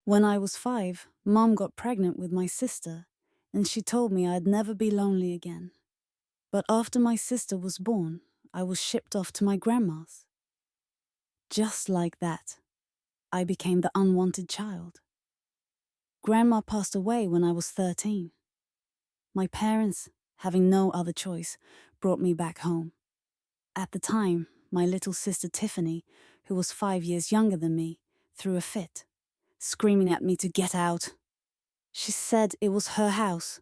When I was 5, Mom got pregnant with my sister, and she told me I'd never be lonely again. But after my sister was born, I was shipped off to my grandma's. Just like that, I became the unwanted child. Grandma passed away when I was 13. My parents, having no other choice, brought me back home. At the time, my little sister Tiffany, who was 5 years younger than me, threw a fit, screaming at me to get out. She said it was her house.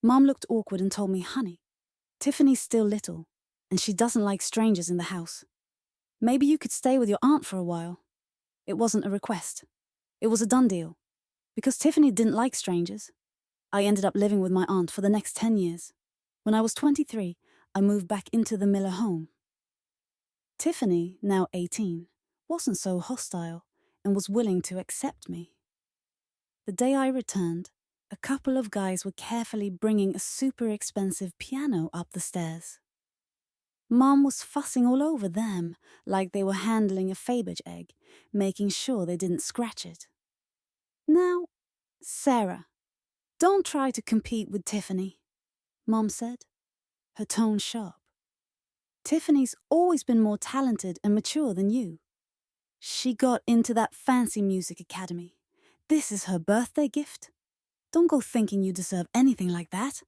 Mom looked awkward and told me, "Honey, Tiffany's still little, and she doesn't like strangers in the house. Maybe you could stay with your aunt for a while." It wasn't a request. It was a done deal. Because Tiffany didn't like strangers, I ended up living with my aunt for the next 10 years. When I was 23, I moved back into the Miller home. Tiffany, now 18, wasn't so hostile and was willing to accept me. The day I returned, a couple of guys were carefully bringing a super expensive piano up the stairs. Mom was fussing all over them like they were handling a Faberge egg, making sure they didn't scratch it. "Now, Sarah, don't try to compete with Tiffany," Mom said, her tone sharp. "Tiffany's always been more talented and mature than you. She got into that fancy music academy. This is her birthday gift. Don't go thinking you deserve anything like that."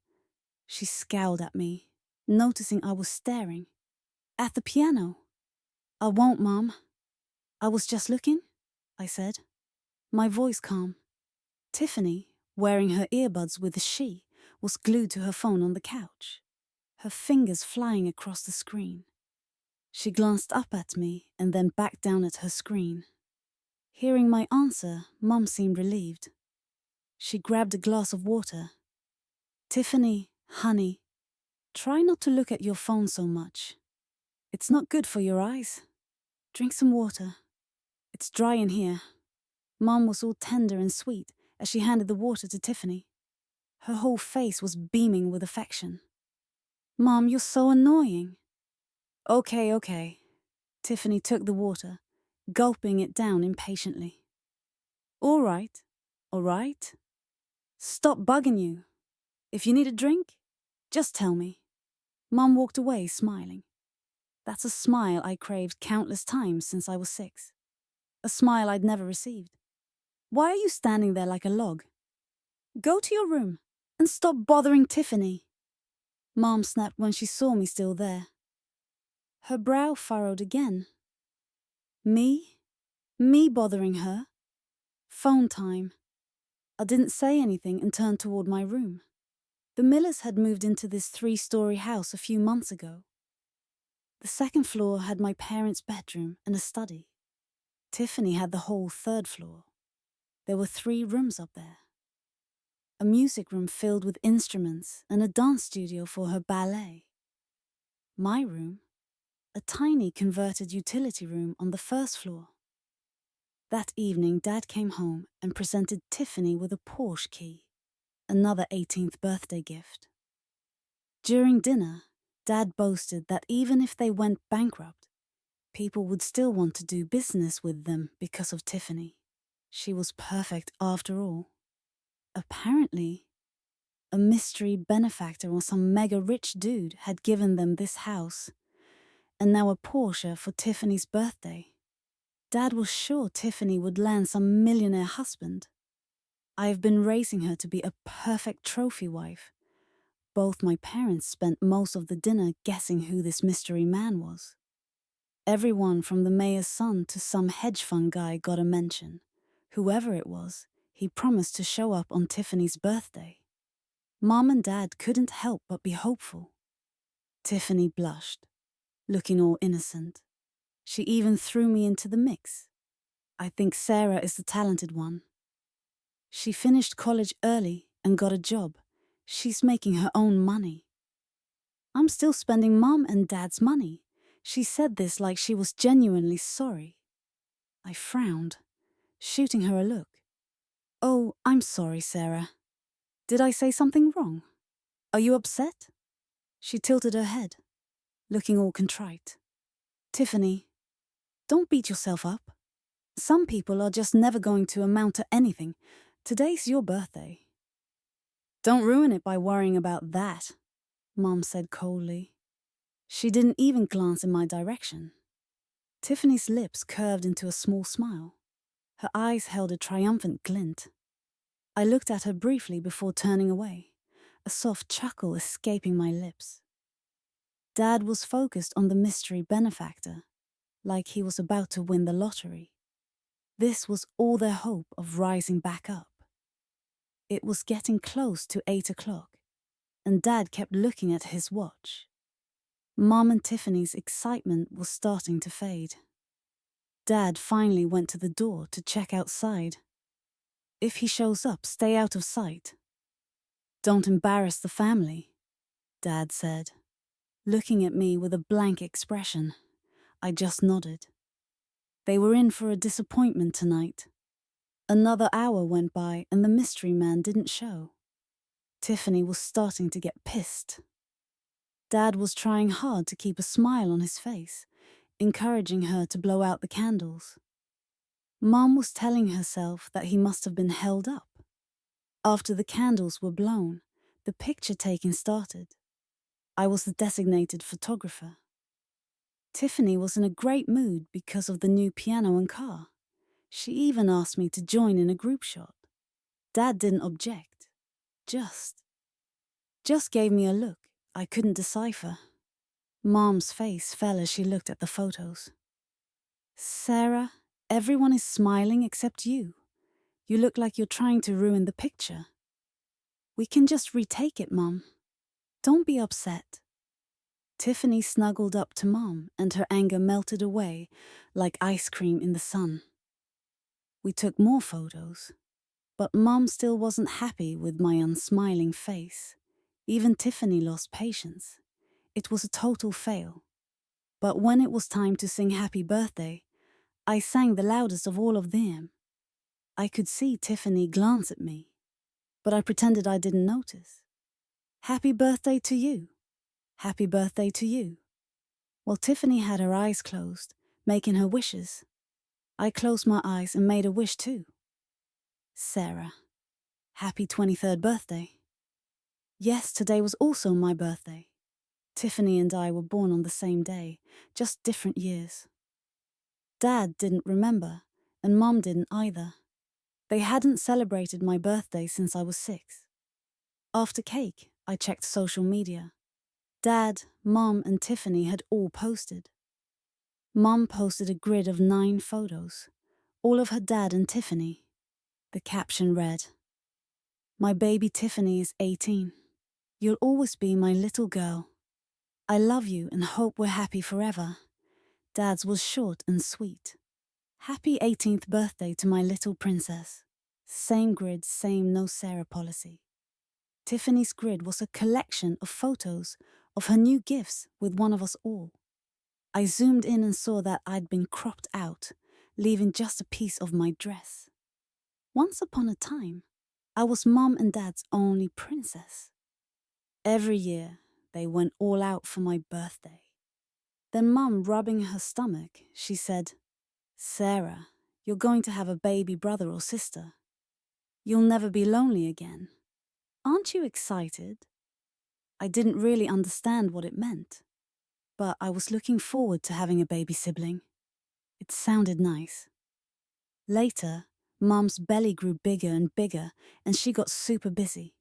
She scowled at me, noticing I was staring. "At the piano." "I won't, Mom. I was just looking," I said, my voice calm. Tiffany, wearing her earbuds with a she, was glued to her phone on the couch, her fingers flying across the screen. She glanced up at me and then back down at her screen. Hearing my answer, Mom seemed relieved. She grabbed a glass of water. "Tiffany, honey, try not to look at your phone so much. It's not good for your eyes. Drink some water. It's dry in here." Mom was all tender and sweet as she handed the water to Tiffany. Her whole face was beaming with affection. "Mom, you're so annoying." Okay. Tiffany took the water, gulping it down impatiently. All right. Stop bugging you. If you need a drink, just tell me." Mom walked away, smiling. That's a smile I craved countless times since I was 6. A smile I'd never received. "Why are you standing there like a log? Go to your room and stop bothering Tiffany." Mom snapped when she saw me still there. Her brow furrowed again. Me? Me bothering her? Phone time. I didn't say anything and turned toward my room. The Millers had moved into this 3-story house a few months ago. The second floor had my parents' bedroom and a study. Tiffany had the whole 3rd floor. There were 3 rooms up there. A music room filled with instruments and a dance studio for her ballet. My room, a tiny converted utility room on the 1st floor. That evening, Dad came home and presented Tiffany with a Porsche key, another 18th birthday gift. During dinner, Dad boasted that even if they went bankrupt, people would still want to do business with them because of Tiffany. She was perfect after all. Apparently, a mystery benefactor or some mega rich dude had given them this house, and now a Porsche for Tiffany's birthday. Dad was sure Tiffany would land some millionaire husband. I have been raising her to be a perfect trophy wife. Both my parents spent most of the dinner guessing who this mystery man was. Everyone from the mayor's son to some hedge fund guy got a mention. Whoever it was, he promised to show up on Tiffany's birthday. Mom and Dad couldn't help but be hopeful. Tiffany blushed, looking all innocent. She even threw me into the mix. "I think Sarah is the talented one. She finished college early and got a job. She's making her own money." I'm still spending Mom and Dad's money. She said this like she was genuinely sorry. I frowned, shooting her a look. "Oh, I'm sorry, Sarah. Did I say something wrong? Are you upset?" She tilted her head, looking all contrite. "Tiffany, don't beat yourself up. Some people are just never going to amount to anything. Today's your birthday. Don't ruin it by worrying about that, Mom said coldly. She didn't even glance in my direction. Tiffany's lips curved into a small smile. Her eyes held a triumphant glint. I looked at her briefly before turning away, a soft chuckle escaping my lips. Dad was focused on the mystery benefactor, like he was about to win the lottery. This was all their hope of rising back up. It was getting close to 8 o'clock, and Dad kept looking at his watch. Mom and Tiffany's excitement was starting to fade. Dad finally went to the door to check outside. If he shows up, stay out of sight. Don't embarrass the family, Dad said, looking at me with a blank expression. I just nodded. They were in for a disappointment tonight. Another hour went by and the mystery man didn't show. Tiffany was starting to get pissed. Dad was trying hard to keep a smile on his face, encouraging her to blow out the candles. Mom was telling herself that he must have been held up. After the candles were blown, the picture taking started. I was the designated photographer. Tiffany was in a great mood because of the new piano and car. She even asked me to join in a group shot. Dad didn't object. Just gave me a look I couldn't decipher. Mom's face fell as she looked at the photos. Sarah, everyone is smiling except you. You look like you're trying to ruin the picture. We can just retake it, Mom. Don't be upset. Tiffany snuggled up to Mom and her anger melted away like ice cream in the sun. We took more photos, but Mom still wasn't happy with my unsmiling face. Even Tiffany lost patience. It was a total fail. But when it was time to sing Happy Birthday, I sang the loudest of all of them. I could see Tiffany glance at me, but I pretended I didn't notice. Happy birthday to you. Happy birthday to you. While Tiffany had her eyes closed, making her wishes, I closed my eyes and made a wish too. Sarah, happy 23rd birthday. Yes, today was also my birthday. Tiffany and I were born on the same day, just different years. Dad didn't remember, and Mom didn't either. They hadn't celebrated my birthday since I was 6. After cake, I checked social media. Dad, Mom, and Tiffany had all posted. Mom posted a grid of 9 photos, all of her dad and Tiffany. The caption read, "My baby Tiffany is 18. You'll always be my little girl. I love you and hope we're happy forever." Dad's was short and sweet. Happy 18th birthday to my little princess. Same grid, same no Sarah policy. Tiffany's grid was a collection of photos of her new gifts with one of us all. I zoomed in and saw that I'd been cropped out, leaving just a piece of my dress. Once upon a time, I was Mom and Dad's only princess. Every year, they went all out for my birthday. Then Mom, rubbing her stomach, she said, "Sarah, you're going to have a baby brother or sister. You'll never be lonely again. Aren't you excited?" I didn't really understand what it meant, but I was looking forward to having a baby sibling. It sounded nice. Later, Mom's belly grew bigger and bigger, and she got super busy.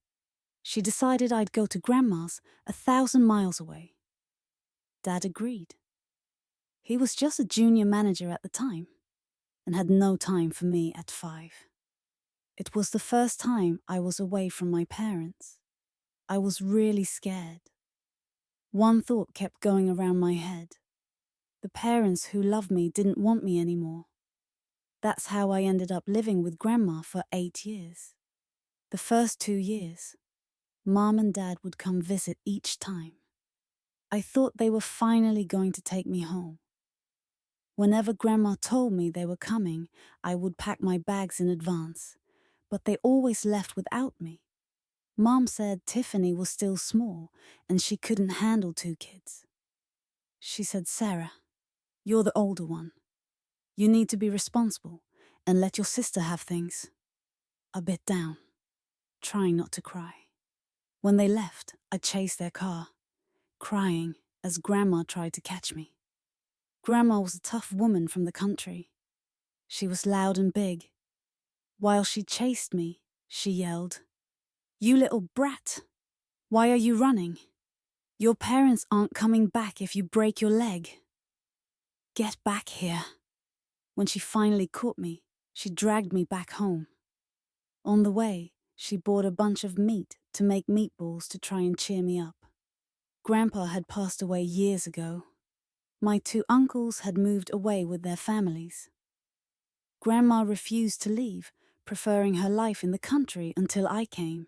She decided I'd go to Grandma's 1,000 miles away. Dad agreed. He was just a junior manager at the time, and had no time for me at 5. It was the first time I was away from my parents. I was really scared. One thought kept going around my head. The parents who loved me didn't want me anymore. That's how I ended up living with Grandma for 8 years. The first 2 years, Mom and Dad would come visit each time. I thought they were finally going to take me home. Whenever Grandma told me they were coming, I would pack my bags in advance, but they always left without me. Mom said Tiffany was still small and she couldn't handle 2 kids. She said, "Sarah, you're the older one. You need to be responsible and let your sister have things. I bit down, trying not to cry. When they left, I chased their car, crying as Grandma tried to catch me. Grandma was a tough woman from the country. She was loud and big. While she chased me, she yelled, "You little brat! Why are you running? Your parents aren't coming back if you break your leg. Get back here." When she finally caught me, she dragged me back home. On the way, she bought a bunch of meat to make meatballs to try and cheer me up. Grandpa had passed away years ago. My 2 uncles had moved away with their families. Grandma refused to leave, preferring her life in the country until I came.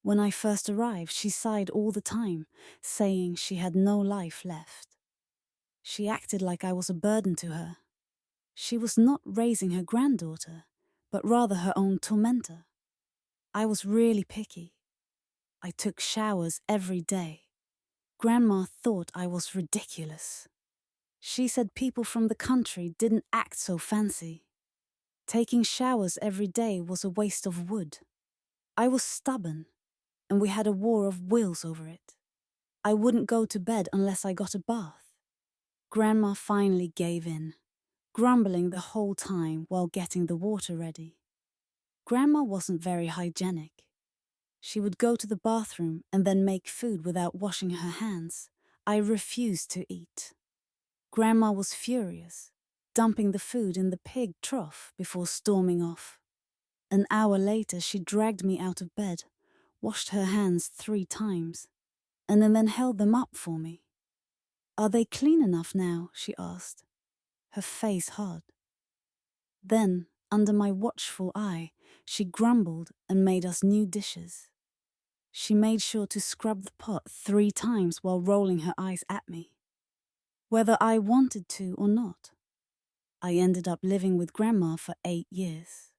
When I first arrived, she sighed all the time, saying she had no life left. She acted like I was a burden to her. She was not raising her granddaughter, but rather her own tormentor. I was really picky. I took showers every day. Grandma thought I was ridiculous. She said people from the country didn't act so fancy. Taking showers every day was a waste of wood. I was stubborn, and we had a war of wills over it. I wouldn't go to bed unless I got a bath. Grandma finally gave in, grumbling the whole time while getting the water ready. Grandma wasn't very hygienic. She would go to the bathroom and then make food without washing her hands. I refused to eat. Grandma was furious, dumping the food in the pig trough before storming off. An hour later, she dragged me out of bed, washed her hands 3 times, and then held them up for me. "Are they clean enough now?" she asked, her face hard. Then, under my watchful eye, she grumbled and made us new dishes. She made sure to scrub the pot 3 times while rolling her eyes at me. Whether I wanted to or not, I ended up living with Grandma for 8 years.